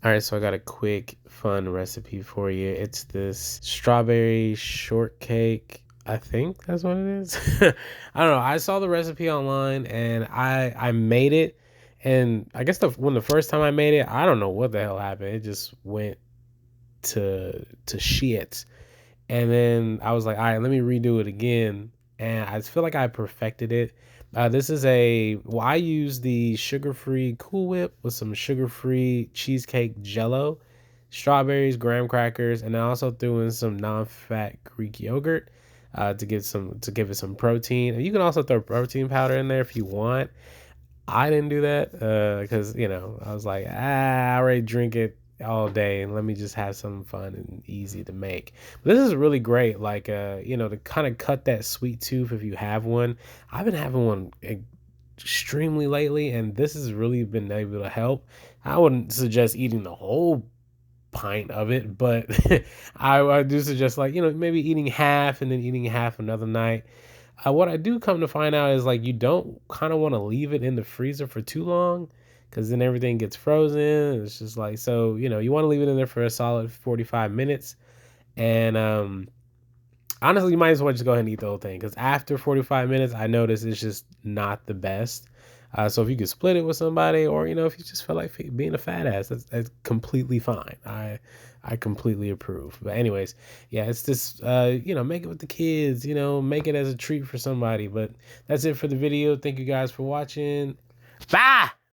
All right, so I got a quick, fun recipe for you. It's this strawberry shortcake. I think that's what it is. I don't know. I saw the recipe online and I made it. And I guess when the first time I made it, I don't know what the hell happened. It just went to shit. And then I was like, all right, let me redo it again. And I feel like I perfected it. This is I use the sugar-free Cool Whip with some sugar-free cheesecake jello, strawberries, graham crackers, and I also threw in some non-fat Greek yogurt to give it some protein. And you can also throw protein powder in there if you want. I didn't do that because I was like, I already drink it all day, and let me just have something fun and easy to make. But this is really great, like to kind of cut that sweet tooth if you have one. I've been having one extremely lately, and this has really been able to help. I wouldn't suggest eating the whole pint of it, but I do suggest, like, maybe eating half and then eating half another night. What I do come to find out is, like, you don't kind of want to leave it in the freezer for too long because then everything gets frozen. It's just like, so, you want to leave it in there for a solid 45 minutes. And honestly, you might as well just go ahead and eat the whole thing because after 45 minutes, I notice it's just not the best. So if you could split it with somebody, or if you just feel like being a fat ass, that's completely fine. I completely approve. But anyways, yeah, it's just make it with the kids, make it as a treat for somebody. But that's it for the video. Thank you guys for watching. Bye.